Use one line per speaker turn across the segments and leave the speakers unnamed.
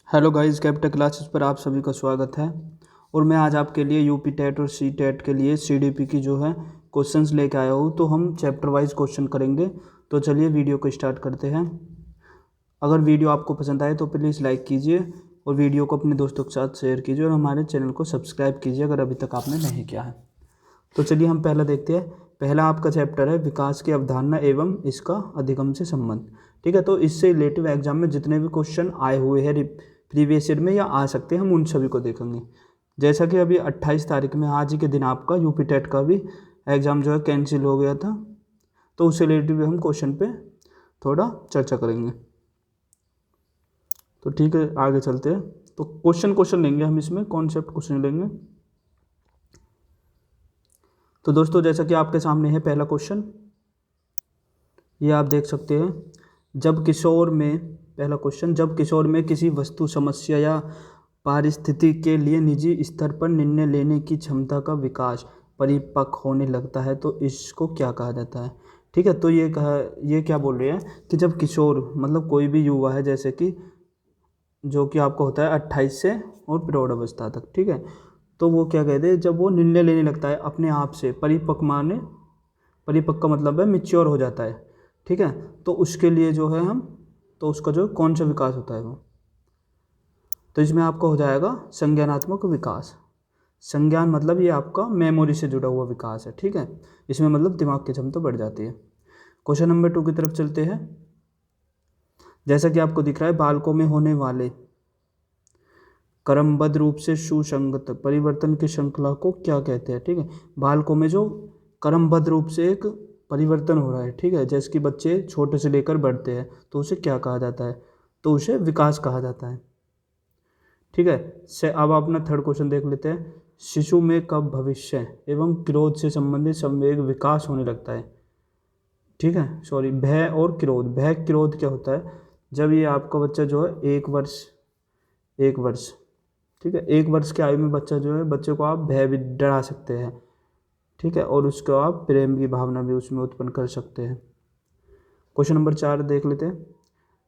Hello guys, capital classes पर आप सभी का स्वागत है। और मैं आज आपके लिए यूपी टेट और सी टेट के लिए सीडीपी की जो है क्वेश्चंस लेके आया हूँ। तो हम चैप्टर वाइज क्वेश्चन करेंगे। तो चलिए वीडियो को स्टार्ट करते हैं। अगर वीडियो आपको पसंद आए तो प्लीज़ लाइक कीजिए और वीडियो को अपने दोस्तों के साथ शेयर कीजिए और हमारे चैनल को सब्सक्राइब कीजिए अगर अभी तक आपने नहीं किया है। तो चलिए हम पहला देखते हैं। पहला आपका चैप्टर है विकास की अवधारणा एवं इसका अधिगम से संबंध। ठीक है, तो इससे रिलेटिव एग्जाम में जितने भी क्वेश्चन आए हुए हैं प्रीवियस ईयर में या आ सकते हैं, हम उन सभी को देखेंगे। जैसा कि अभी 28 तारीख में आज ही के दिन आपका यूपी टेट का भी एग्ज़ाम जो है कैंसिल हो गया था, तो उससे रिलेटिव हम क्वेश्चन पे थोड़ा चर्चा करेंगे। तो ठीक है, आगे चलते हैं। तो क्वेश्चन लेंगे हम, इसमें कॉन्सेप्ट क्वेश्चन लेंगे। तो दोस्तों, जैसा कि आपके सामने है पहला क्वेश्चन, ये आप देख सकते हैं। पहला क्वेश्चन, जब किशोर में किसी वस्तु, समस्या या पारिस्थिति के लिए निजी स्तर पर निर्णय लेने की क्षमता का विकास परिपक्व होने लगता है तो इसको क्या कहा जाता है। ठीक है, तो ये क्या बोल रहे हैं कि जब किशोर मतलब कोई भी युवा है, जैसे कि जो कि आपको होता है 28 से और प्रौढ़ अवस्था तक। ठीक है, तो वो क्या कहते हैं, जब वो निर्णय लेने लगता है अपने आप से, परिपक्व का मतलब है मिच्योर हो जाता है। ठीक है, तो उसके लिए जो है तो उसका जो कौन सा विकास होता है वो, तो इसमें आपका हो जाएगा संज्ञानात्मक विकास। संज्ञान मतलब ये आपका मेमोरी से जुड़ा हुआ विकास है। ठीक है, इसमें मतलब दिमाग की क्षमता बढ़ जाती है। क्वेश्चन नंबर 2 की तरफ चलते हैं। जैसा कि आपको दिख रहा है, बालकों में होने वाले क्रमबद्ध रूप से सुसंगत परिवर्तन की श्रृंखला को क्या कहते हैं। ठीक है, बालकों में जो क्रमबद्ध रूप से एक परिवर्तन हो रहा है, ठीक है, जैसे कि बच्चे छोटे से लेकर बढ़ते हैं, तो उसे क्या कहा जाता है, तो उसे विकास कहा जाता है। ठीक है, अब अपना थर्ड क्वेश्चन देख लेते हैं। शिशु में कब भविष्य एवं क्रोध से संबंधित संवेग विकास होने लगता है। ठीक है, सॉरी, भय और क्रोध। भय क्रोध क्या होता है, जब ये आपका बच्चा जो है एक वर्ष, ठीक है, 1 वर्ष की आयु में बच्चा जो है, बच्चे को आप भय भी डरा सकते हैं। ठीक है, और उसको आप प्रेम की भावना भी उसमें उत्पन्न कर सकते हैं। क्वेश्चन नंबर 4 देख लेते हैं।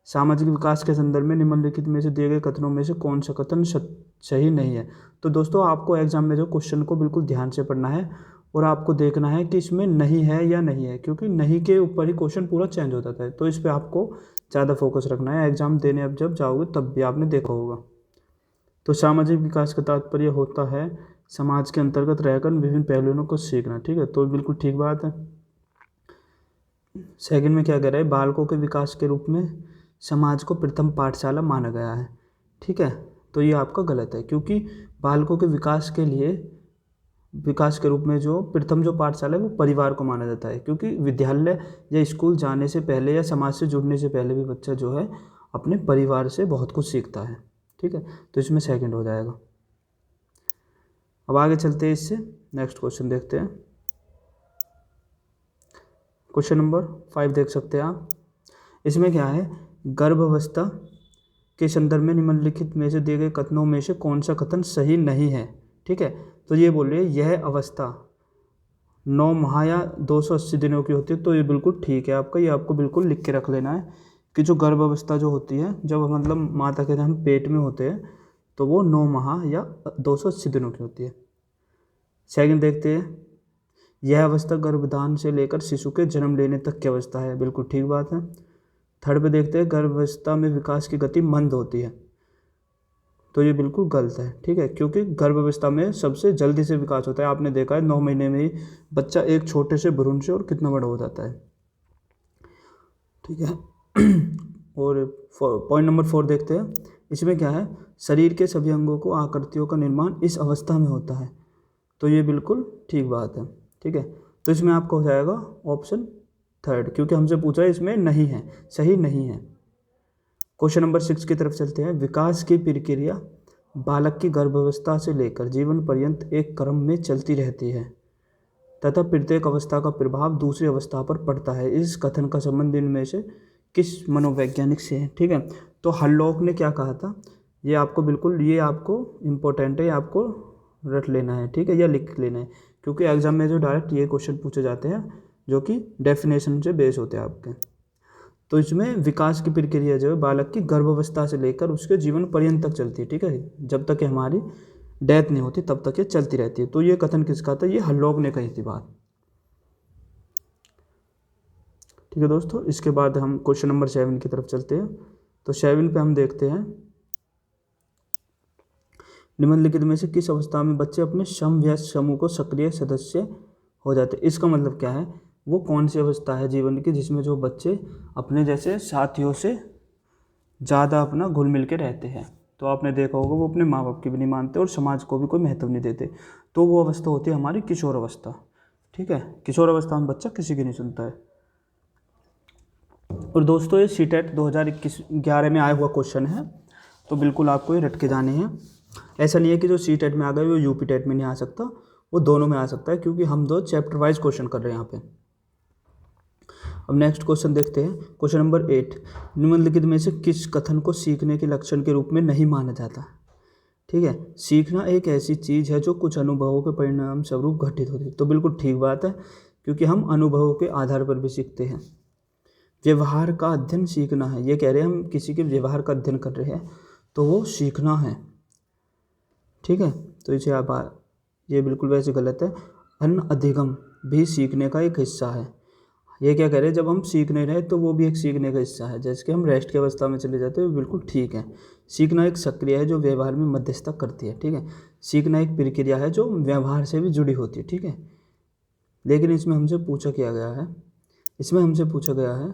सामाजिक विकास के संदर्भ में निम्नलिखित में से दिए गए कथनों में से कौन सा कथन सही नहीं है। तो दोस्तों, आपको एग्जाम में जो क्वेश्चन को बिल्कुल ध्यान से पढ़ना है और आपको देखना है कि इसमें नहीं है या नहीं है, क्योंकि नहीं के ऊपर ही क्वेश्चन पूरा चेंज हो जाता है। तो इस पर आपको ज़्यादा फोकस रखना है। एग्जाम देने अब जब जाओगे तब भी आपने देखा होगा। तो सामाजिक विकास का तात्पर्य होता है समाज के अंतर्गत रहकर विभिन्न पहलुओं को सीखना। ठीक है, तो बिल्कुल ठीक बात है। सेकंड में क्या कह रहा है, बालकों के विकास के रूप में समाज को प्रथम पाठशाला माना गया है। ठीक है, तो ये आपका गलत है, क्योंकि बालकों के विकास के रूप में जो प्रथम जो पाठशाला है वो परिवार को माना जाता है, क्योंकि विद्यालय या स्कूल जाने से पहले या समाज से जुड़ने से पहले भी बच्चा जो है अपने परिवार से बहुत कुछ सीखता है। ठीक है, तो इसमें सेकंड हो जाएगा। अब आगे चलते हैं, इससे नेक्स्ट क्वेश्चन देखते हैं। क्वेश्चन नंबर 5 देख सकते हैं आप। इसमें क्या है, गर्भावस्था के संदर्भ में निम्नलिखित में से दिए गए कथनों में से कौन सा कथन सही नहीं है। ठीक है, तो ये बोल रहे हैं यह अवस्था 9 माह या 280 दिनों की होती है। तो ये बिल्कुल ठीक है आपका, ये आपको बिल्कुल लिख के रख लेना है कि जो गर्भावस्था जो होती है, जब मतलब माता के हम पेट में होते हैं, तो वो 9 माह या 280 दिनों की होती है। सेकंड देखते हैं, यह अवस्था गर्भधान से लेकर शिशु के जन्म लेने तक की अवस्था है। बिल्कुल ठीक बात है। थर्ड पे देखते हैं, गर्भावस्था में विकास की गति मंद होती है। तो ये बिल्कुल गलत है। ठीक है, क्योंकि गर्भावस्था में सबसे जल्दी से विकास होता है। आपने देखा है 9 महीने में ही बच्चा एक छोटे से भ्रूण से और कितना बड़ा हो जाता है। ठीक है, और पॉइंट नंबर 4 देखते हैं। इसमें क्या है, शरीर के सभी अंगों को आकृतियों का निर्माण इस अवस्था में होता है। तो ये बिल्कुल ठीक बात है। ठीक है, तो इसमें आपका हो जाएगा ऑप्शन थर्ड, क्योंकि हमसे पूछा है, इसमें नहीं है, सही नहीं है। क्वेश्चन नंबर 6 की तरफ चलते हैं। विकास की प्रक्रिया बालक की गर्भावस्था से लेकर जीवन पर्यंत एक क्रम में चलती रहती है तथा प्रत्येक अवस्था का प्रभाव दूसरी अवस्था पर पड़ता है। इस कथन का संबंध इनमें से किस मनोवैज्ञानिक से है। ठीक है, तो हल्लॉक ने क्या कहा था, ये आपको बिल्कुल, ये आपको इम्पोर्टेंट है, ये आपको रट लेना है। ठीक है, या लिख लेना है, क्योंकि एग्जाम में जो डायरेक्ट ये क्वेश्चन पूछे जाते हैं जो कि डेफिनेशन से बेस होते हैं आपके। तो इसमें विकास की प्रक्रिया जो है बालक की गर्भावस्था से लेकर उसके जीवन पर्यंत तक चलती है, ठीक है, जब तक कि हमारी डेथ नहीं होती तब तक ये चलती रहती है। तो ये कथन किसका था? ये हर्लॉग ने कही थी बात। ठीक है दोस्तों, इसके बाद हम क्वेश्चन नंबर 7 की तरफ चलते हैं। तो 7 पे हम देखते हैं, निम्नलिखित में से किस अवस्था में बच्चे अपने समवयस्क समूह को सक्रिय सदस्य हो जाते हैं? इसका मतलब क्या है? वो कौन सी अवस्था है जीवन की जिसमें जो बच्चे अपने जैसे साथियों से ज़्यादा अपना घुल मिल के रहते हैं? तो आपने देखा होगा वो अपने माँ बाप की भी नहीं मानते और समाज को भी कोई महत्व नहीं देते। तो वो अवस्था होती है हमारी किशोर अवस्था। ठीक है, किशोर अवस्था में बच्चा किसी की नहीं सुनता है। और दोस्तों ये सीटेट 2021-11 में आया हुआ क्वेश्चन है, तो बिल्कुल आपको ये रट के जाने हैं। ऐसा नहीं है कि जो सीटेट में आ गए वो यूपी टेट में नहीं आ सकता, वो दोनों में आ सकता है, क्योंकि हम दो चैप्टर वाइज क्वेश्चन कर रहे हैं यहाँ पे। अब नेक्स्ट क्वेश्चन देखते हैं, क्वेश्चन नंबर 8, निम्नलिखित में से किस कथन को सीखने के लक्षण के रूप में नहीं माना जाता? ठीक है, सीखना एक ऐसी चीज़ है जो कुछ अनुभवों के परिणाम स्वरूप घटित होती है। तो बिल्कुल ठीक बात है, क्योंकि हम अनुभवों के आधार पर भी सीखते हैं। व्यवहार का अध्ययन सीखना है, ये कह रहे हैं हम किसी के व्यवहार का अध्ययन कर रहे हैं तो वो सीखना है। ठीक है, तो इसे आप ये बिल्कुल वैसे गलत है। अन्न अधिगम भी सीखने का एक हिस्सा है। ये क्या कह रहे हैं, जब हम सीख नहीं रहे तो वो भी एक सीखने का हिस्सा है। जैसे कि हम रेस्ट की अवस्था में चले जाते हैं, बिल्कुल ठीक है। सीखना एक प्रक्रिया है जो व्यवहार में मध्यस्थता करती है। ठीक है, सीखना एक प्रक्रिया है जो व्यवहार से भी जुड़ी होती है। ठीक है, लेकिन इसमें हमसे पूछा गया है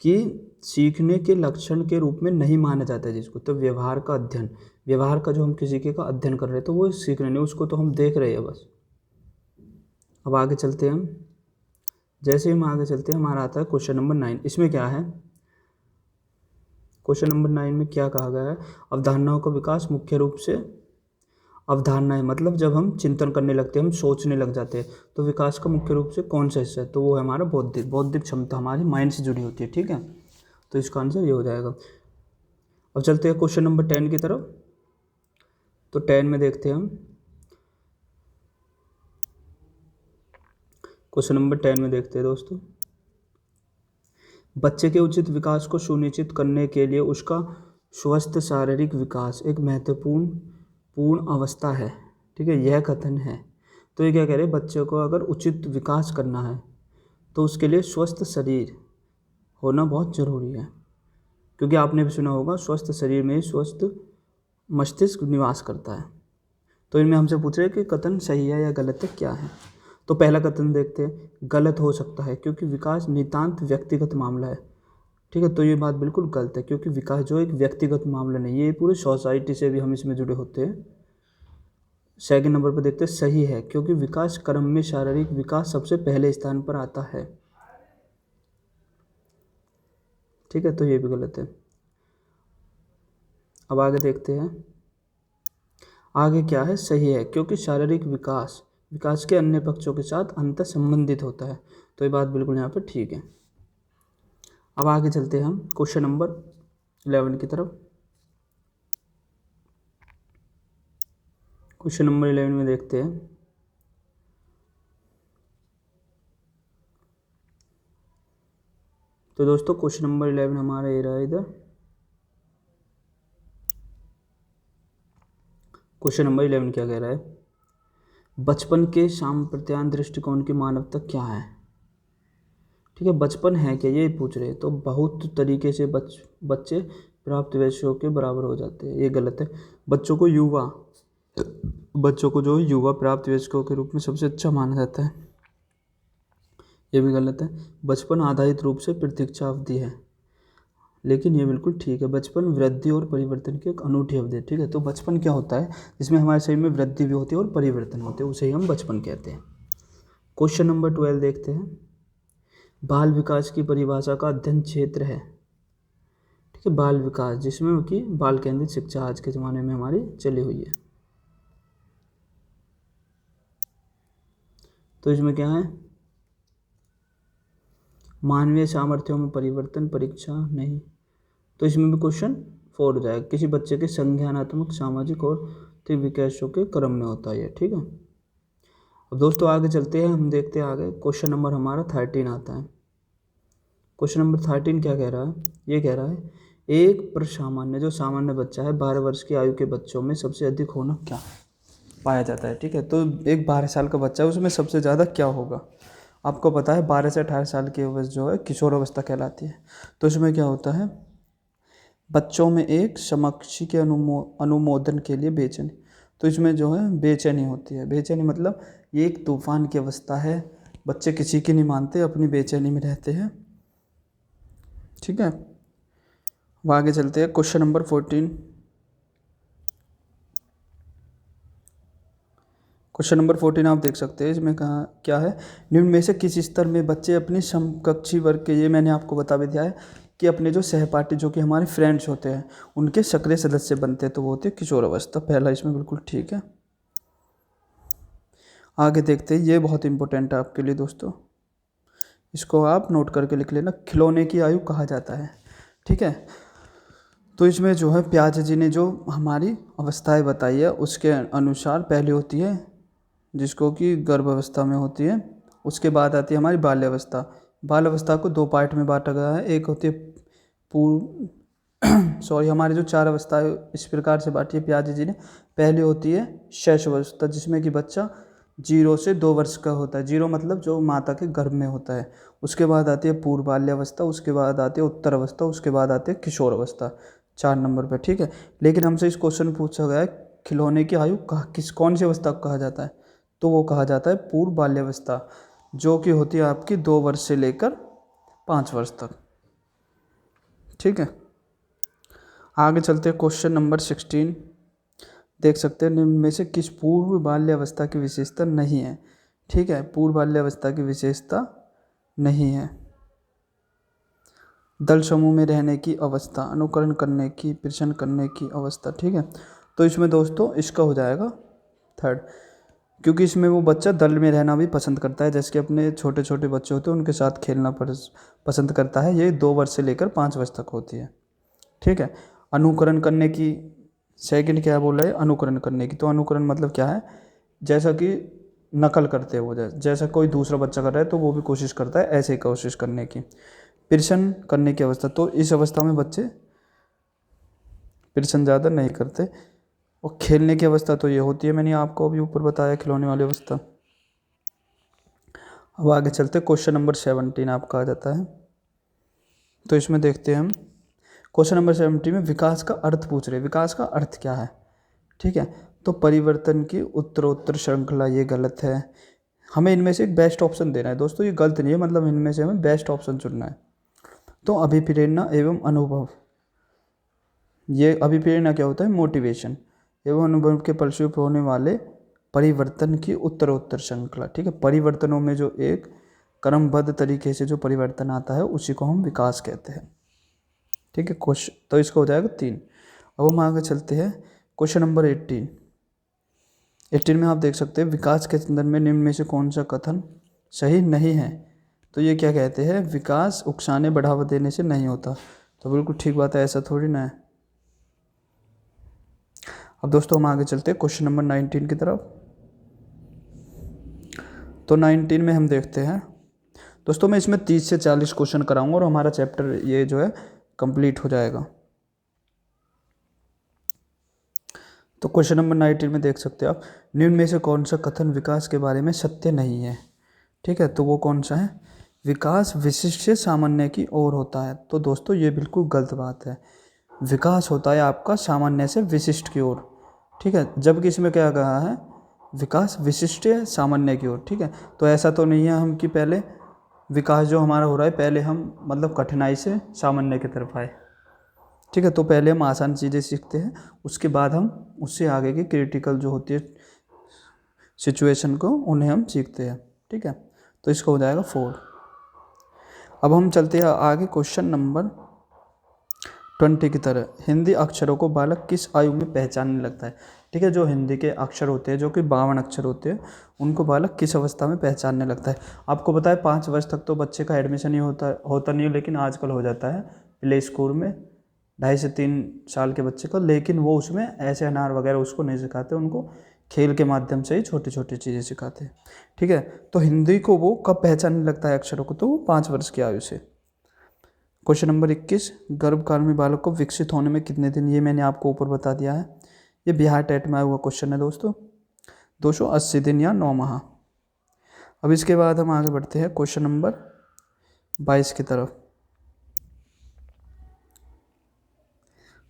कि सीखने के लक्षण के रूप में नहीं माना जाता है जिसको। तो व्यवहार का अध्ययन, व्यवहार का जो हम किसी के का अध्ययन कर रहे हैं तो वो सीखने नहीं, उसको तो हम देख रहे हैं बस। अब आगे चलते हैं हम, जैसे ही हम आगे चलते हैं हमारा आता है क्वेश्चन नंबर 9। इसमें क्या है, क्वेश्चन नंबर 9 में क्या कहा गया है? अवधारणाओं का विकास मुख्य रूप से, अवधारणाएं मतलब जब हम चिंतन करने लगते हैं, हम सोचने लग जाते हैं, तो विकास का मुख्य रूप से कौन सा हिस्सा है? तो वो है हमारा बौद्धिक क्षमता, हमारी माइंड से जुड़ी होती है। ठीक है, तो इसका आंसर ये हो जाएगा। अब चलते हैं क्वेश्चन नंबर 10 की तरफ। तो 10 में देखते हैं हम, क्वेश्चन नंबर 10 में देखते हैं दोस्तों, बच्चे के उचित विकास को सुनिश्चित करने के लिए उसका स्वस्थ शारीरिक विकास एक महत्वपूर्ण अवस्था है। ठीक है, यह कथन है। तो ये क्या कह रहे हैं, बच्चे को अगर उचित विकास करना है तो उसके लिए स्वस्थ शरीर होना बहुत ज़रूरी है, क्योंकि आपने भी सुना होगा स्वस्थ शरीर में स्वस्थ मस्तिष्क निवास करता है। तो इनमें हमसे पूछ रहे हैं कि कथन सही है या गलत है, क्या है? तो पहला कथन देखते हैं, गलत हो सकता है क्योंकि विकास नितांत व्यक्तिगत मामला है। ठीक है, तो ये बात बिल्कुल गलत है, क्योंकि विकास जो एक व्यक्तिगत मामला नहीं, ये पूरी सोसाइटी से भी हम इसमें जुड़े होते हैं। सेकंड नंबर पर देखते हैं, सही है क्योंकि विकास क्रम में शारीरिक विकास सबसे पहले स्थान पर आता है। ठीक है, तो ये भी गलत है। अब आगे देखते हैं, आगे क्या है, सही है क्योंकि शारीरिक विकास के अन्य पक्षों के साथ अंतर संबंधित होता है। तो ये बात बिल्कुल यहाँ पर ठीक है। अब आगे चलते हैं हम क्वेश्चन नंबर 11 की तरफ। क्वेश्चन नंबर 11 में देखते हैं, तो दोस्तों क्वेश्चन नंबर 11 हमारा ये रहा इधर। क्वेश्चन नंबर 11 क्या कह रहा है, बचपन के सांप्रदायिक दृष्टिकोण की मानवता क्या है? ठीक है, बचपन है क्या ये पूछ रहे हैं। तो बहुत तरीके से बच्चे प्राप्त वयस्कों के बराबर हो जाते हैं, ये गलत है। बच्चों को जो युवा प्राप्त वयस्कों के रूप में सबसे अच्छा माना जाता है, ये भी गलत है। बचपन आधारित रूप से प्रतीक्षा अवधि है, लेकिन ये बिल्कुल ठीक है। बचपन वृद्धि और परिवर्तन की एक अनूठी अवधि है। ठीक है, तो बचपन क्या होता है, जिसमें हमारे शरीर में वृद्धि भी होती है और परिवर्तन होते हैं, उसे ही हम बचपन कहते हैं। क्वेश्चन नंबर 12 देखते हैं, बाल विकास की परिभाषा का अध्ययन क्षेत्र है। ठीक है, बाल विकास जिसमें कि बाल केंद्रित शिक्षा आज के ज़माने में हमारी चली हुई है। तो इसमें क्या है, मानवीय सामर्थ्यों में परिवर्तन, परीक्षा नहीं। तो इसमें भी क्वेश्चन 4 हो जाएगा, किसी बच्चे के संज्ञानात्मक, सामाजिक और विकासों के क्रम में होता है। ठीक है, अब दोस्तों आगे चलते हैं, हम देखते हैं आगे क्वेश्चन नंबर हमारा 13 आता है। क्वेश्चन नंबर 13 क्या कह रहा है? ये कह रहा है एक प्रसामान्य, जो सामान्य बच्चा है 12 वर्ष की आयु के बच्चों में सबसे अधिक होना क्या पाया जाता है? ठीक है, तो एक 12 साल का बच्चा है, उसमें सबसे ज़्यादा क्या होगा? आपको पता है 12 से 18 साल की अवस्था जो है किशोर अवस्था कहलाती है। तो इसमें क्या होता है, बच्चों में एक समकक्षी के अनुमोदन के लिए बेचैनी। तो इसमें जो है बेचैनी होती है। बेचैनी मतलब ये एक तूफान की अवस्था है, बच्चे किसी की नहीं मानते, अपनी बेचैनी में रहते हैं। ठीक है, अब आगे चलते हैं। Question number 14। क्वेश्चन नंबर 14 आप देख सकते हैं, इसमें कहा क्या है, निम्न में से किस स्तर में बच्चे अपनी समकक्षी वर्ग के, ये मैंने आपको बता भी दिया है कि अपने जो सहपाठी जो कि हमारे फ्रेंड्स होते हैं उनके सक्रिय सदस्य बनते हैं, तो वो होते हैं किशोर अवस्था। पहला इसमें बिल्कुल ठीक है। आगे देखते हैं, ये बहुत इंपॉर्टेंट है आपके लिए दोस्तों, इसको आप नोट करके लिख लेना। खिलौने की आयु कहा जाता है। ठीक है, तो इसमें जो है प्याज जी ने जो हमारी अवस्थाएं बताई है उसके अनुसार पहले होती है जिसको कि गर्भ अवस्था में होती है, उसके बाद आती है हमारी बाल्य अवस्था। बाल अवस्था को 2 पार्ट में बांटा गया है। एक होती है पूर्व सॉरी हमारी जो 4 अवस्थाएं इस प्रकार से बांटी है प्याज जी ने। पहले होती है शैशव अवस्था, जिसमें कि बच्चा 0 से 2 वर्ष का होता है। 0 मतलब जो माता के गर्भ में होता है। उसके बाद आती है पूर्व बाल्यावस्था, उसके बाद आती है उत्तर अवस्था, उसके बाद आती है किशोर अवस्था 4 नंबर पे। ठीक है, लेकिन हमसे इस क्वेश्चन पूछा गया है खिलौने की आयु कौन सी अवस्था को कहा जाता है? तो वो कहा जाता है पूर्व बाल्यावस्था, जो कि होती है आपकी 2 वर्ष से लेकर 5 वर्ष तक। ठीक है, आगे चलते हैं। क्वेश्चन नंबर 16 देख सकते हैं, निम्न में से किस पूर्व बाल्यावस्था की विशेषता नहीं है? ठीक है, पूर्व बाल्यावस्था की विशेषता नहीं है। दल समूह में रहने की अवस्था, अनुकरण करने की, प्रश्न करने की अवस्था। ठीक है, तो इसमें दोस्तों इसका हो जाएगा 3rd, क्योंकि इसमें वो बच्चा दल में रहना भी पसंद करता है, जैसे कि अपने छोटे छोटे बच्चे होते हैं उनके साथ खेलना पसंद करता है। ये 2 वर्ष से लेकर 5 वर्ष तक होती है। ठीक है, अनुकरण करने की, सेकंड क्या बोला है, अनुकरण करने की। तो अनुकरण मतलब क्या है, जैसा कि नकल करते हैं वो, जैसा कोई दूसरा बच्चा कर रहा है तो वो भी कोशिश करता है ऐसे ही कोशिश करने की। प्रश्न करने की अवस्था, तो इस अवस्था में बच्चे प्रश्न ज़्यादा नहीं करते। और खेलने की अवस्था तो ये होती है, मैंने आपको अभी ऊपर बताया खिलौने वाली अवस्था। अब आगे चलते, क्वेश्चन नंबर 17 आपका आ जाता है। तो इसमें देखते हैं हम क्वेश्चन नंबर 17 में विकास का अर्थ पूछ रहे हैं। विकास का अर्थ क्या है? ठीक है, तो परिवर्तन की उत्तरोत्तर श्रृंखला, ये गलत है। हमें इनमें से एक बेस्ट ऑप्शन देना है दोस्तों, ये गलत नहीं है, मतलब इनमें से हमें बेस्ट ऑप्शन चुनना है। तो अभिप्रेरणा एवं अनुभव, ये अभिप्रेरणा क्या होता है, मोटिवेशन, एवं अनुभव के फलस्वरूप होने वाले परिवर्तन की उत्तरोत्तर श्रृंखला। ठीक है, परिवर्तनों में जो एक क्रमबद्ध तरीके से जो परिवर्तन आता है उसी को हम विकास कहते हैं। ठीक है, क्वेश्चन तो इसका हो जाएगा 3। अब हम आगे चलते हैं क्वेश्चन नंबर 18 में आप देख सकते हैं, विकास के संदर्भ में निम्न में से कौन सा कथन सही नहीं है? तो ये क्या कहते हैं, विकास उकसाने बढ़ावा देने से नहीं होता। तो बिल्कुल ठीक बात है, ऐसा थोड़ी ना है। अब दोस्तों हम आगे चलते हैं क्वेश्चन नंबर 19 की तरफ। तो 19 में हम देखते हैं दोस्तों, मैं इसमें 30 से 40 क्वेश्चन कराऊंगा और हमारा चैप्टर ये जो है कंप्लीट हो जाएगा। तो क्वेश्चन नंबर 19 में देख सकते हैं आप, निम्न में से कौन सा कथन विकास के बारे में सत्य नहीं है? ठीक है, तो वो कौन सा है, विकास विशिष्ट से सामान्य की ओर होता है। तो दोस्तों ये बिल्कुल गलत बात है। विकास होता है आपका सामान्य से विशिष्ट की ओर। ठीक है, जबकि इसमें क्या कहा है, विकास विशिष्ट है सामान्य की ओर। ठीक है, तो ऐसा तो नहीं है हम कि पहले विकास जो हमारा हो रहा है पहले हम मतलब कठिनाई से सामान्य की तरफ आए। ठीक है, तो पहले हम आसान चीज़ें सीखते हैं, उसके बाद हम उससे आगे की क्रिटिकल जो होती है सिचुएशन को उन्हें हम सीखते हैं। ठीक है, तो इसका हो जाएगा 4। अब हम चलते हैं आगे क्वेश्चन नंबर 20 की तरह। हिंदी अक्षरों को बालक किस आयु में पहचानने लगता है? ठीक है, जो हिंदी के अक्षर होते हैं जो कि 52 अक्षर होते हैं उनको बालक किस अवस्था में पहचानने लगता है? आपको पता है 5 वर्ष तक तो बच्चे का एडमिशन ही होता नहीं है, लेकिन आजकल हो जाता है प्ले स्कूल में 2.5 से 3 साल के बच्चे का। लेकिन वो उसमें ऐसे अनार वगैरह उसको नहीं सिखाते, उनको खेल के माध्यम से ही छोटी छोटी चीज़ें सिखाते हैं। ठीक है, तो हिंदी को वो कब पहचानने लगता है अक्षरों को? तो वो 5 वर्ष की आयु से। क्वेश्चन नंबर 21, गर्भकाल में बालक को विकसित होने में कितने दिन, ये मैंने आपको ऊपर बता दिया है। ये बिहार टेट में आया हुआ क्वेश्चन है दोस्तों, 280 दिन या 9 माह। अब इसके बाद हम आगे बढ़ते हैं क्वेश्चन नंबर 22 की तरफ।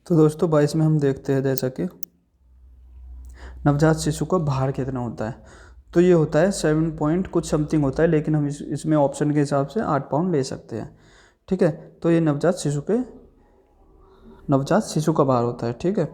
तो दोस्तों 22 में हम देखते हैं जैसा कि नवजात शिशु का भार कितना होता है। तो ये होता है 7 पॉइंट कुछ समथिंग होता है, लेकिन हम इसमें ऑप्शन के हिसाब से 8 पाउंड ले सकते हैं। ठीक है, तो ये नवजात शिशु का भार होता है। ठीक है,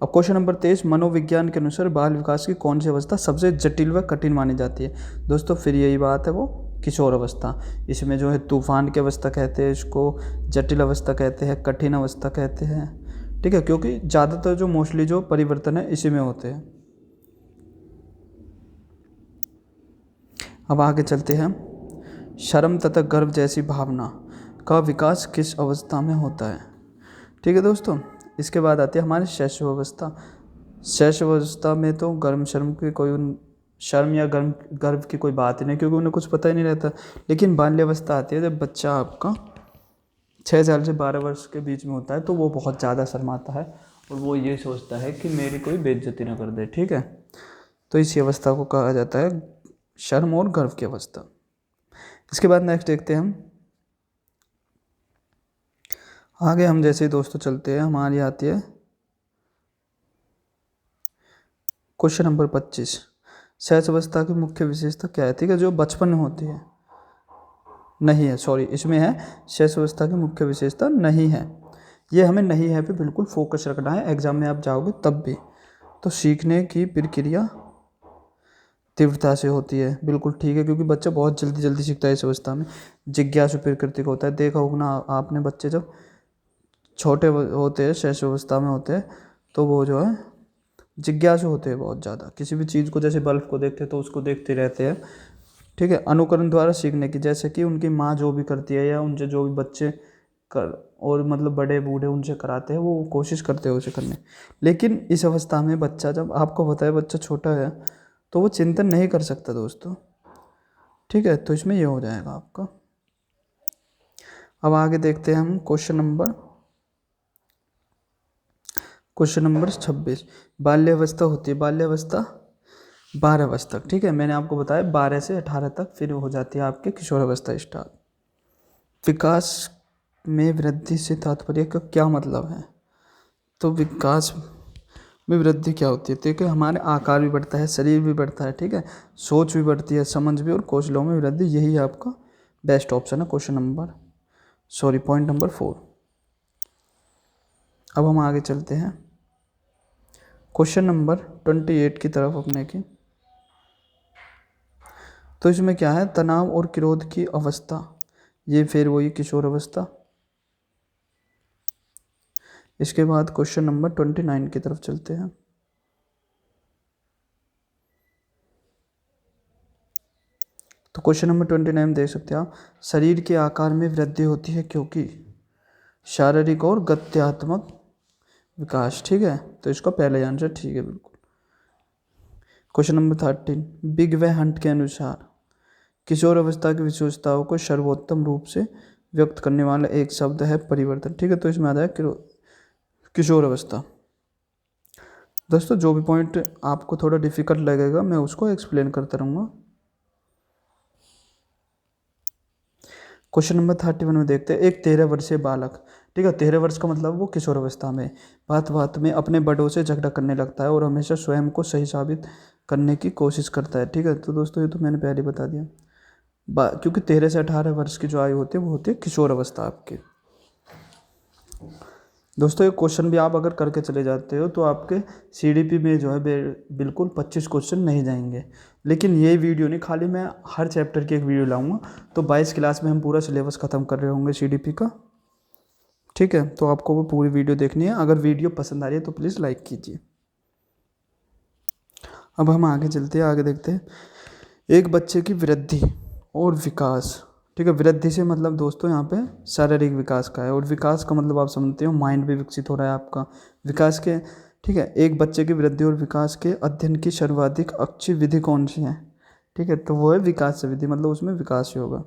अब क्वेश्चन नंबर 23, मनोविज्ञान के अनुसार बाल विकास की कौन सी अवस्था सबसे जटिल व कठिन मानी जाती है। दोस्तों फिर यही बात है, वो किशोर अवस्था। इसमें जो है तूफान की अवस्था कहते हैं, इसको जटिल अवस्था कहते हैं, कठिन अवस्था कहते हैं। ठीक है, क्योंकि ज़्यादातर जो मोस्टली जो परिवर्तन है इसी में होते हैं। अब आगे चलते हैं, शर्म तथा गर्व जैसी भावना का विकास किस अवस्था में होता है। ठीक है दोस्तों, इसके बाद आती है हमारी शैशव अवस्था। शैशव अवस्था में तो शर्म या गर्व की कोई बात ही नहीं, क्योंकि उन्हें कुछ पता ही नहीं रहता। लेकिन बाल्यावस्था आती है जब बच्चा आपका 6 साल से 12 वर्ष के बीच में होता है, तो वो बहुत ज़्यादा शर्माता है और वो ये सोचता है कि मेरी कोई बेइज्जती ना कर दे। ठीक है, तो इसी अवस्था को कहा जाता है शर्म और गर्व की अवस्था। इसके बाद नेक्स्ट देखते हैं हम आगे। हम जैसे ही दोस्तों चलते हैं, हमारी आती है क्वेश्चन नंबर 25, शैशवावस्था की मुख्य विशेषता क्या है। ठीक है, जो बचपन में होती है नहीं है, सॉरी इसमें है शैशवावस्था की मुख्य विशेषता नहीं है। ये हमें नहीं है पे बिल्कुल फोकस रखना है, एग्जाम में आप जाओगे तब भी। तो सीखने की प्रक्रिया तीव्रता से होती है, बिल्कुल ठीक है, क्योंकि बच्चा बहुत जल्दी जल्दी सीखता है इस अवस्था में। जिज्ञासु प्रकृति का होता है, देखा होगा ना आपने, बच्चे जब छोटे होते हैं शैशवावस्था में होते हैं तो वो जो है जिज्ञासु होते हैं बहुत ज़्यादा, किसी भी चीज़ को, जैसे बल्ब को देखते हैं तो उसको देखते रहते हैं। ठीक है, अनुकरण द्वारा सीखने की, जैसे कि उनकी माँ जो भी करती है या उनसे जो भी बच्चे कर और मतलब बड़े बूढ़े उनसे कराते हैं, वो कोशिश करते हैं उसे करने। लेकिन इस अवस्था में बच्चा, जब आपको पता है बच्चा छोटा है तो वो चिंतन नहीं कर सकता दोस्तों। ठीक है, तो इसमें ये हो जाएगा आपका। अब आगे देखते हैं हम क्वेश्चन नंबर 26, बाल्यावस्था होती है। बाल्यावस्था 12 वर्ष तक। ठीक है, मैंने आपको बताया 12 से 18 तक, फिर हो जाती है आपके किशोरावस्था स्टार्ट। विकास में वृद्धि से तात्पर्य का क्या मतलब है। तो विकास में वृद्धि क्या होती है। ठीक है, हमारे आकार भी बढ़ता है, शरीर भी बढ़ता है। ठीक है, सोच भी बढ़ती है, समझ भी, और कौशलों में वृद्धि, यही आपका बेस्ट ऑप्शन है पॉइंट नंबर 4। अब हम आगे चलते हैं क्वेश्चन नंबर 28 की तरफ अपने की। तो इसमें क्या है, तनाव और क्रोध की अवस्था, ये फिर वही किशोर अवस्था। इसके बाद क्वेश्चन नंबर 29 की तरफ चलते हैं। तो क्वेश्चन नंबर 29 देख सकते हैं आप, शरीर के आकार में वृद्धि होती है क्योंकि शारीरिक और गत्यात्मक विकास। ठीक है, तो इसका पहले आंसर ठीक है बिल्कुल। क्वेश्चन नंबर 13, बिग व हंट के अनुसार किशोर अवस्था की विशेषताओं को सर्वोत्तम रूप से व्यक्त करने वाला एक शब्द है परिवर्तन। ठीक है, तो इसमें आ जाए किशोर अवस्था। दोस्तों जो भी पॉइंट आपको थोड़ा डिफिकल्ट लगेगा मैं उसको एक्सप्लेन करता रहूँगा। क्वेश्चन नंबर 31 में देखते हैं, एक 13 वर्षीय बालक, ठीक है, 13 वर्ष का मतलब वो किशोर अवस्था में, बात बात में अपने बड़ों से झगड़ा करने लगता है और हमेशा स्वयं को सही साबित करने की कोशिश करता है। ठीक है, तो दोस्तों ये तो मैंने पहले बता दिया। क्योंकि 13 से 18 वर्ष की जो आयु होती है वो होती है किशोर अवस्था आपकी। दोस्तों ये क्वेश्चन भी आप अगर करके चले जाते हो तो आपके सीडीपी में जो है बिल्कुल 25 क्वेश्चन नहीं जाएंगे। लेकिन ये वीडियो नहीं, खाली मैं हर चैप्टर की एक वीडियो लाऊंगा, तो 22 क्लास में हम पूरा सिलेबस ख़त्म कर रहे होंगे सीडीपी का। ठीक है, तो आपको वो पूरी वीडियो देखनी है। अगर वीडियो पसंद आ रही है तो प्लीज़ लाइक कीजिए। अब हम आगे चलते हैं, आगे देखते हैं एक बच्चे की वृद्धि और विकास। ठीक है, वृद्धि से मतलब दोस्तों यहाँ पे शारीरिक विकास का है, और विकास का मतलब आप समझते हो माइंड भी विकसित हो रहा है आपका विकास के। ठीक है, एक बच्चे की वृद्धि और विकास के अध्ययन की सर्वाधिक अच्छी विधि कौन सी है। ठीक है, तो वो है विकास विधि, मतलब उसमें विकास ही होगा।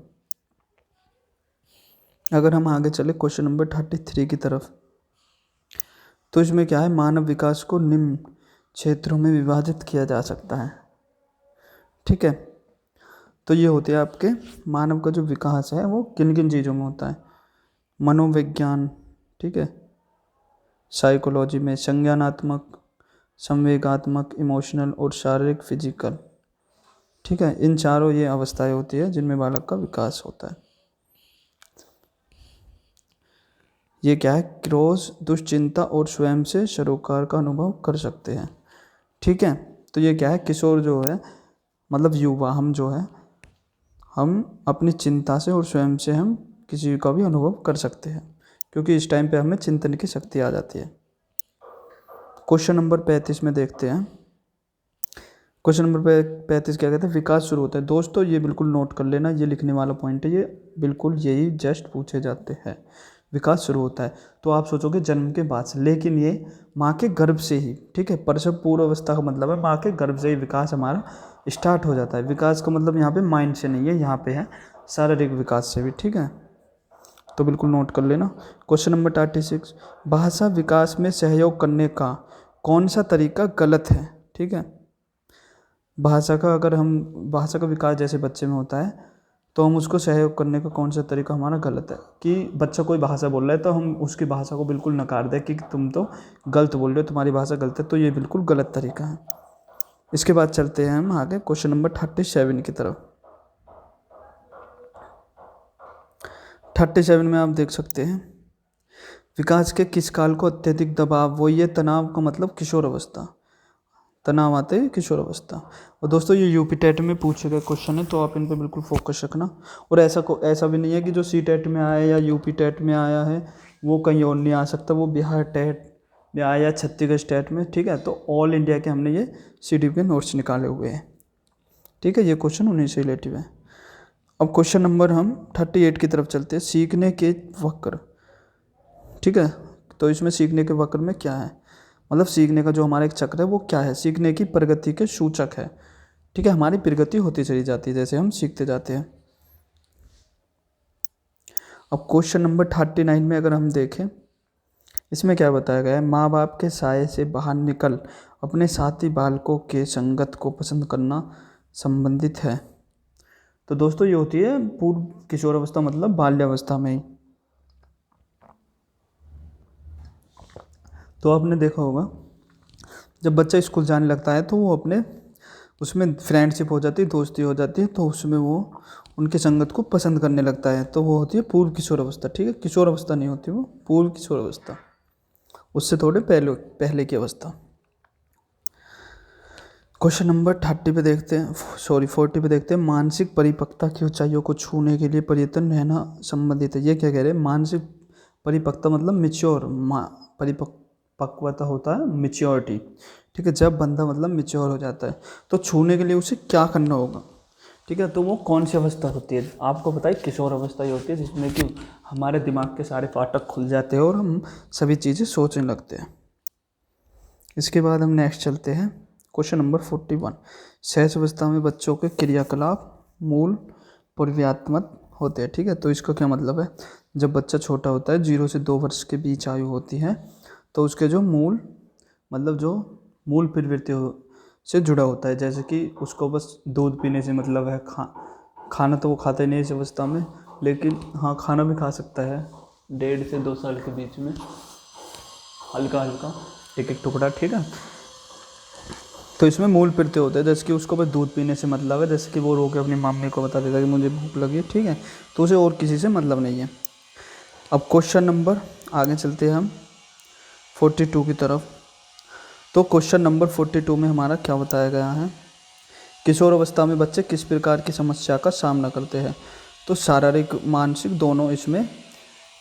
अगर हम आगे चले क्वेश्चन नंबर 33 की तरफ, तो इसमें क्या है, मानव विकास को निम्न क्षेत्रों में विभाजित किया जा सकता है। ठीक है, तो ये होते हैं आपके मानव का जो विकास है वो किन किन चीज़ों में होता है। मनोविज्ञान, ठीक है, साइकोलॉजी में संज्ञानात्मक, संवेगात्मक, इमोशनल और शारीरिक फिजिकल। ठीक है, इन चारों ये अवस्थाएं होती है जिनमें बालक का विकास होता है। ये क्या है, क्रोध, दुश्चिंता और स्वयं से सरोकार का अनुभव कर सकते हैं। ठीक है, तो ये क्या है, किशोर जो है मतलब युवा, हम जो है हम अपनी चिंता से और स्वयं से हम किसी का भी अनुभव कर सकते हैं, क्योंकि इस टाइम पे हमें चिंतन की शक्ति आ जाती है। क्वेश्चन नंबर 35 में देखते हैं। क्वेश्चन नंबर 35 क्या कहते हैं, विकास शुरू होता है। दोस्तों ये बिल्कुल नोट कर लेना, ये लिखने वाला पॉइंट है, ये बिल्कुल यही जस्ट पूछे जाते हैं। विकास शुरू होता है तो आप सोचोगे जन्म के बाद से, लेकिन ये माँ के गर्भ से ही, ठीक है, प्रसव पूर्व अवस्था का मतलब है माँ के गर्भ से ही विकास हमारा स्टार्ट हो जाता है। विकास का मतलब यहाँ पे माइंड से नहीं है, यहाँ पे है शारीरिक विकास से भी। ठीक है, तो बिल्कुल नोट कर लेना। क्वेश्चन नंबर 36, भाषा विकास में सहयोग करने का कौन सा तरीका गलत है। ठीक है, भाषा का विकास जैसे बच्चे में होता है तो हम उसको सहयोग करने का कौन सा तरीका हमारा गलत है, कि बच्चा कोई भाषा बोल रहा है तो हम उसकी भाषा को बिल्कुल नकार दें कि तुम तो गलत बोल रहे हो, तुम्हारी भाषा गलत है, तो ये बिल्कुल गलत तरीका है। इसके बाद चलते हैं हम आगे क्वेश्चन नंबर 37 की तरफ। 37 में आप देख सकते हैं, विकास के किस काल को अत्यधिक दबाव, वो ये तनाव का मतलब किशोर अवस्था, तनाव आते हैं किशोर अवस्था। और दोस्तों ये यूपी टेट में पूछे गए क्वेश्चन है, तो आप इन पर बिल्कुल फोकस रखना। और ऐसा भी नहीं है कि जो सी टेट में आया या यूपी टेट में आया है वो कहीं और नहीं आ सकता, वो बिहार टेट में आया या छत्तीसगढ़ स्टेट में। ठीक है, तो ऑल इंडिया के हमने ये CDP के नोट्स निकाले हुए हैं। ठीक है, ये क्वेश्चन उन्हीं से रिलेटिव है। अब क्वेश्चन नंबर हम 38 की तरफ चलते हैं, सीखने के वक्र। ठीक है, तो इसमें सीखने के वक्र में क्या है, मतलब सीखने का जो हमारा एक चक्र है वो क्या है, सीखने की प्रगति के सूचक है। ठीक है, हमारी प्रगति होती चली जाती है जैसे हम सीखते जाते हैं। अब क्वेश्चन नंबर 39 में अगर हम देखें, इसमें क्या बताया गया है, माँ बाप के साये से बाहर निकल अपने साथी बालकों के संगत को पसंद करना संबंधित है। तो दोस्तों ये होती है पूर्व किशोर अवस्था, मतलब बाल्यावस्था में ही। तो आपने देखा होगा जब बच्चा स्कूल जाने लगता है तो वो अपने उसमें फ्रेंडशिप हो जाती है, दोस्ती हो जाती है, तो उसमें वो उनके संगत को पसंद करने लगता है, तो वो होती है पूर्व किशोर अवस्था। ठीक है, किशोर अवस्था नहीं होती, वो पूर्व किशोर अवस्था, उससे थोड़े पहले की अवस्था। क्वेश्चन नंबर 40 पे देखते हैं, 40 पे देखते हैं, मानसिक परिपक्वता की ऊंचाइयों को छूने के लिए प्रयत्न रहना संबंधित है। ये क्या कह रहे हैं, मानसिक परिपक्वता मतलब मिच्योर, परिपक्वता होता है मिच्योरिटी। ठीक है, जब बंदा मतलब मिच्योर हो जाता है तो छूने के लिए उसे क्या करना होगा। ठीक है, तो वो कौन सी अवस्था होती है, आपको पता है किशोर अवस्था ही होती है जिसमें कि हमारे दिमाग के सारे फाटक खुल जाते हैं और हम सभी चीज़ें सोचने लगते हैं। इसके बाद हम नेक्स्ट चलते हैं क्वेश्चन नंबर 41, सहज अवस्था में बच्चों के क्रियाकलाप मूल परिव्यात्मक होते हैं। ठीक है, तो इसका क्या मतलब है, जब बच्चा छोटा होता है 0 से 2 वर्ष के बीच आयु होती है, तो उसके जो मूल प्रवृत्तियों से जुड़ा होता है, जैसे कि उसको बस दूध पीने से मतलब है, खाना तो वो खाता ही नहीं इस अवस्था में, लेकिन हाँ खाना भी खा सकता है 1.5 से 2 साल के बीच में, हल्का हल्का एक टुकड़ा। ठीक है, तो इसमें मूल प्रत्यय होते हैं, जैसे कि उसको बस दूध पीने से मतलब है, जैसे कि वो रो के अपनी मम्मी को बता देता है कि मुझे भूख लगी है। ठीक है, तो उसे और किसी से मतलब नहीं है। अब क्वेश्चन नंबर आगे चलते हैं हम 42 की तरफ। तो क्वेश्चन नंबर 42 में हमारा क्या बताया गया है, किशोर अवस्था में बच्चे किस प्रकार की समस्या का सामना करते हैं। तो शारीरिक मानसिक दोनों इसमें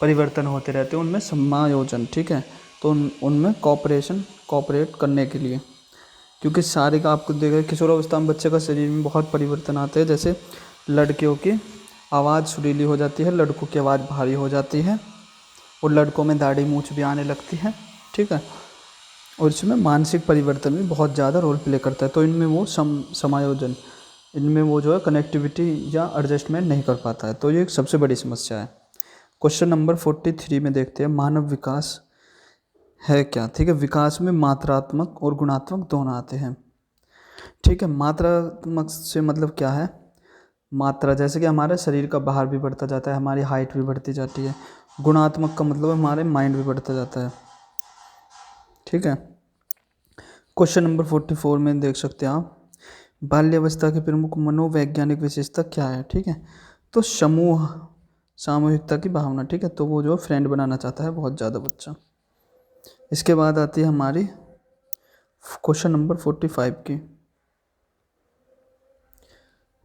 परिवर्तन होते रहते हैं, उनमें समायोजन। ठीक है, तो उनमें कॉपरेट करने के लिए, क्योंकि सारे का आपको देखा किशोर अवस्था में बच्चे का शरीर में बहुत परिवर्तन आते हैं, जैसे लड़कियों की आवाज़ सुरीली हो जाती है, लड़कों की आवाज़ भारी हो जाती है, और लड़कों में दाढ़ी मूंछ भी आने लगती है। ठीक है, और इसमें मानसिक परिवर्तन भी बहुत ज़्यादा रोल प्ले करता है, तो इनमें वो समायोजन, इनमें वो जो है कनेक्टिविटी या एडजस्टमेंट नहीं कर पाता है, तो ये एक सबसे बड़ी समस्या है। क्वेश्चन नंबर 43 में देखते हैं मानव विकास है क्या। ठीक है, विकास में मात्रात्मक और गुणात्मक दोनों आते हैं। ठीक है, मात्रात्मक से मतलब क्या है, मात्रा जैसे कि हमारे शरीर का बाहर भी बढ़ता जाता है, हमारी हाइट भी बढ़ती जाती है। गुणात्मक का मतलब हमारे माइंड भी बढ़ता जाता है। ठीक है, क्वेश्चन नंबर 44 में देख सकते हैं आप, बाल्यावस्था की प्रमुख मनोवैज्ञानिक विशेषता क्या है। ठीक है, तो समूह सामूहिकता की भावना। ठीक है, तो वो जो फ्रेंड बनाना चाहता है बहुत ज़्यादा बच्चा। इसके बाद आती है हमारी क्वेश्चन नंबर 45 की।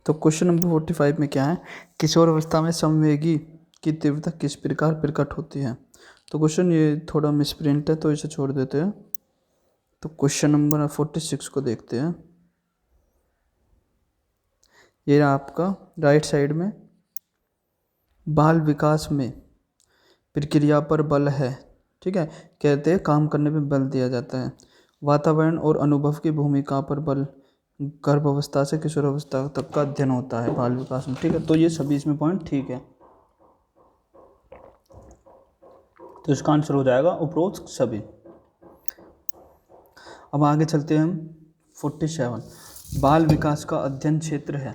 तो क्वेश्चन नंबर 45 में क्या है, किशोर अवस्था में संवेगी की तीव्रता किस प्रकार प्रकट होती है। तो क्वेश्चन ये थोड़ा मिसप्रिंट है तो इसे छोड़ देते हैं। तो क्वेश्चन नंबर 46 को देखते हैं। ये आपका राइट साइड में, बाल विकास में प्रक्रिया पर बल है। ठीक है, कहते हैं काम करने पे बल दिया जाता है। वातावरण और अनुभव की भूमिका पर बल गर्भावस्था से किशोरावस्था तक का अध्ययन होता है बाल विकास में। ठीक है, तो ये सभी इसमें पॉइंट ठीक है, तो इसका आंसर हो जाएगा उपरोक्त सभी। अब आगे चलते हैं हम 47, बाल विकास का अध्ययन क्षेत्र है।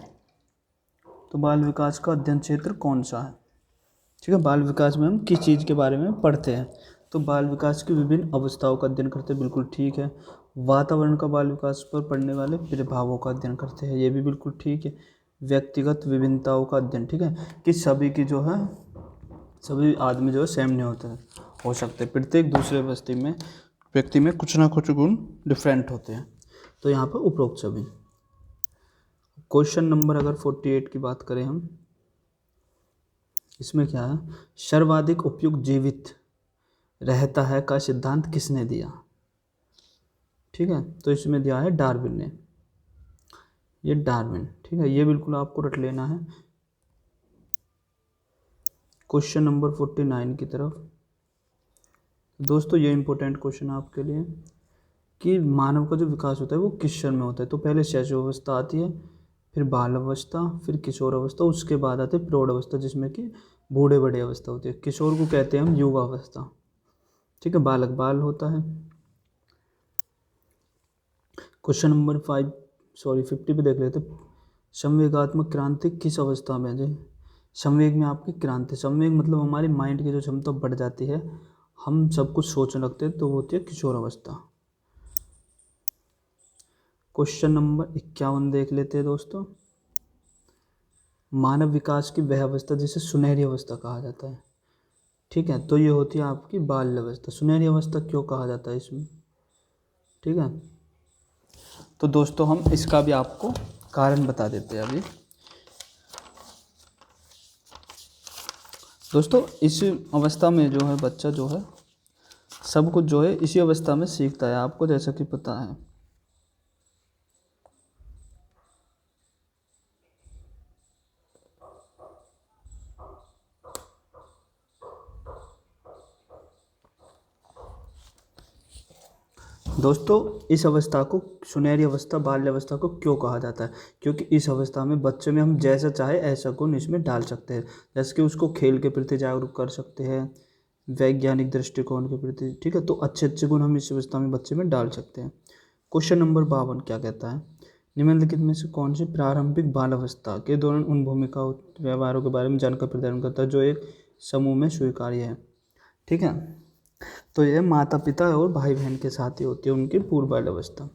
तो बाल विकास का अध्ययन क्षेत्र कौन सा है। ठीक है, बाल विकास में हम किस चीज़ के बारे में पढ़ते हैं। तो बाल विकास की विभिन्न अवस्थाओं का अध्ययन करते हैं, बिल्कुल ठीक है। वातावरण का बाल विकास पर पड़ने वाले प्रभावों का अध्ययन करते हैं, ये भी बिल्कुल ठीक है। व्यक्तिगत विभिन्नताओं का अध्ययन, ठीक है, कि सभी की जो है, सभी आदमी जो है सेम नहीं होते हैं, हो सकते प्रत्येक दूसरे व्यक्ति में कुछ ना कुछ गुण डिफरेंट होते हैं। तो यहाँ पर उपरोक्त सभी। क्वेश्चन नंबर अगर 48 की बात करें हम, इसमें क्या है, सर्वाधिक उपयुक्त जीवित रहता है का सिद्धांत किसने दिया। ठीक है, तो इसमें दिया है डार्विन ने, ये डार्विन। ठीक है, ये बिल्कुल आपको रट लेना है। क्वेश्चन नंबर 49 की तरफ दोस्तों, ये इंपॉर्टेंट क्वेश्चन है आपके लिए कि मानव का जो विकास होता है वो किस क्षण में होता है। तो पहले शैशवावस्था आती है, फिर बाल अवस्था, फिर किशोर अवस्था, उसके बाद आती है प्रौढ़ अवस्था जिसमें कि बूढ़े बड़े अवस्था होती है। किशोर को कहते हैं हम युवा अवस्था। ठीक है, बालक बाल होता है। क्वेश्चन नंबर 50 पे देख लेते, संवेगात्मक क्रांति किस अवस्था में है। संवेग में आपकी क्रांति, संवेग मतलब हमारी माइंड की जो क्षमता बढ़ जाती है, हम सब कुछ सोचने लगते हैं, तो वो होती है किशोर अवस्था। क्वेश्चन नंबर 51 देख लेते हैं दोस्तों, मानव विकास की वह अवस्था जिसे सुनहरी अवस्था कहा जाता है। ठीक है, तो ये होती है आपकी बाल्य अवस्था। सुनहरी अवस्था क्यों कहा जाता है इसमें। ठीक है, तो दोस्तों हम इसका भी आपको कारण बता देते हैं अभी। दोस्तों इस अवस्था में जो है बच्चा जो है सब कुछ जो है इसी अवस्था में सीखता है, आपको जैसा कि पता है। दोस्तों इस अवस्था को, सुनहरी अवस्था, बाल्य अवस्था को क्यों कहा जाता है, क्योंकि इस अवस्था में बच्चे में हम जैसा चाहे ऐसा गुण इसमें डाल सकते हैं। जैसे कि उसको खेल के प्रति जागरूक कर सकते हैं, वैज्ञानिक दृष्टिकोण के प्रति। ठीक है, तो अच्छे अच्छे गुण हम इस अवस्था में बच्चे में डाल सकते हैं। क्वेश्चन नंबर 52 क्या कहता है, निम्नलिखित में से कौन सी प्रारंभिक बाल अवस्था के दौरान उन भूमिका व्यवहारों के बारे में जानकारी प्रदान करता है जो एक समूह में स्वीकार्य है। ठीक है, तो यह माता पिता और भाई बहन के साथ ही होती है उनकी पूर्व बाल अवस्था।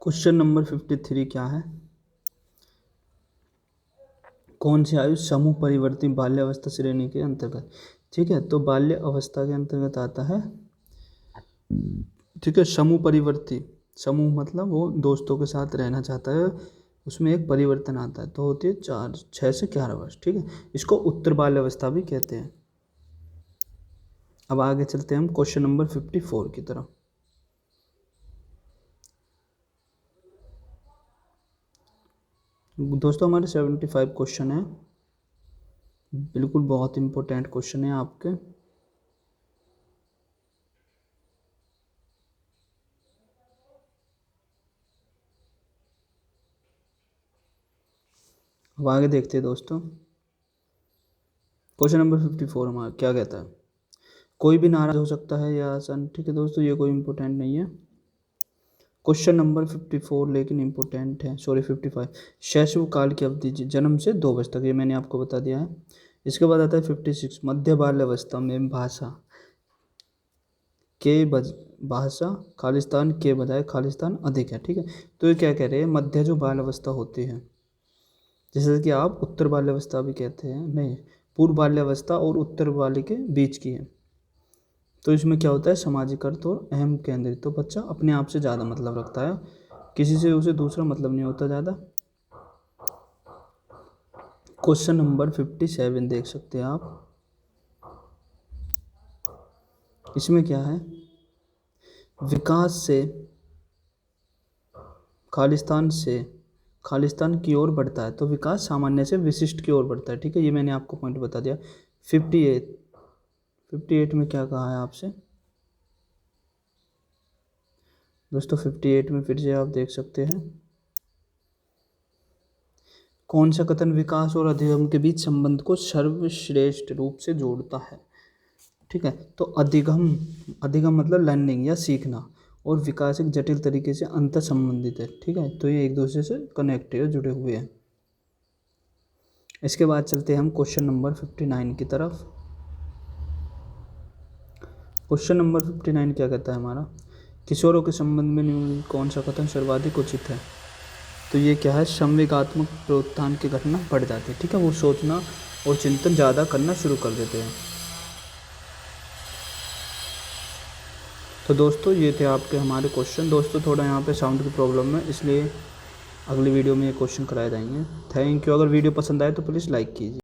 क्वेश्चन नंबर 53 क्या है, कौन सी आयु समूह परिवर्ती बाल्यावस्था श्रेणी के अंतर्गत। ठीक है, तो बाल्य अवस्था के अंतर्गत आता है। ठीक है, समूह परिवर्ती, समूह मतलब वो दोस्तों के साथ रहना चाहता है, उसमें एक परिवर्तन आता है, तो होती है 6 से 11 वर्ष। ठीक है, इसको उत्तर बाल्य अवस्था भी कहते हैं। अब आगे चलते हैं हम क्वेश्चन नंबर 54 की तरफ। दोस्तों हमारे 75 क्वेश्चन है, बिल्कुल बहुत इंपॉर्टेंट क्वेश्चन है आपके। अब आगे देखते हैं दोस्तों, क्वेश्चन नंबर 54 हमारा क्या कहता है, कोई भी नाराज हो सकता है या आसान। ठीक है दोस्तों, ये कोई इंपॉर्टेंट नहीं है। क्वेश्चन नंबर 54 लेकिन इम्पोर्टेंट है, सॉरी 55। शैशव काल की अवधि जन्म से 2 वर्ष तक, ये मैंने आपको बता दिया है। इसके बाद आता है 56, मध्य बाल्यावस्था में भाषा खालिस्तान के बजाय खालिस्तान अधिक है। ठीक है, तो ये क्या कह रहे हैं, मध्य जो बाल अवस्था होती है, जैसे कि आप उत्तर बाल्यावस्था भी कहते हैं, नहीं, पूर्व बाल्यावस्था और उत्तर बाल्य के बीच की है। तो इसमें क्या होता है, सामाजिक अर्थ और अहम केंद्रित, तो बच्चा अपने आप से ज़्यादा मतलब रखता है, किसी से उसे दूसरा मतलब नहीं होता ज़्यादा। क्वेश्चन नंबर 57 देख सकते हैं आप, इसमें क्या है, विकास से खालिस्तान की ओर बढ़ता है, तो विकास सामान्य से विशिष्ट की ओर बढ़ता है। ठीक है, ये मैंने आपको पॉइंट बता दिया। 58 में क्या कहा है आपसे दोस्तों, 58 में फिर से आप देख सकते हैं, कौन सा कथन विकास और अधिगम के बीच संबंध को सर्वश्रेष्ठ रूप से जोड़ता है। ठीक है, तो अधिगम मतलब लर्निंग या सीखना, और विकास एक जटिल तरीके से अंतर संबंधित है। ठीक है, तो ये एक दूसरे से कनेक्टेड जुड़े हुए हैं। इसके बाद चलते हैं हम क्वेश्चन नंबर 59 की तरफ। क्वेश्चन नंबर 59 क्या कहता है हमारा, किशोरों के संबंध में निम्न कौन सा कथन सर्वाधिक उचित है। तो ये क्या है, संवेगात्मक प्रोत्थान की घटना बढ़ जाती है। ठीक है, वो सोचना और चिंतन ज़्यादा करना शुरू कर देते हैं। तो दोस्तों ये थे आपके हमारे क्वेश्चन। दोस्तों थोड़ा यहाँ पे साउंड की प्रॉब्लम है, इसलिए अगली वीडियो में ये क्वेश्चन कराए जाएंगे। Thank you. अगर वीडियो पसंद आए तो प्लीज़ लाइक कीजिए।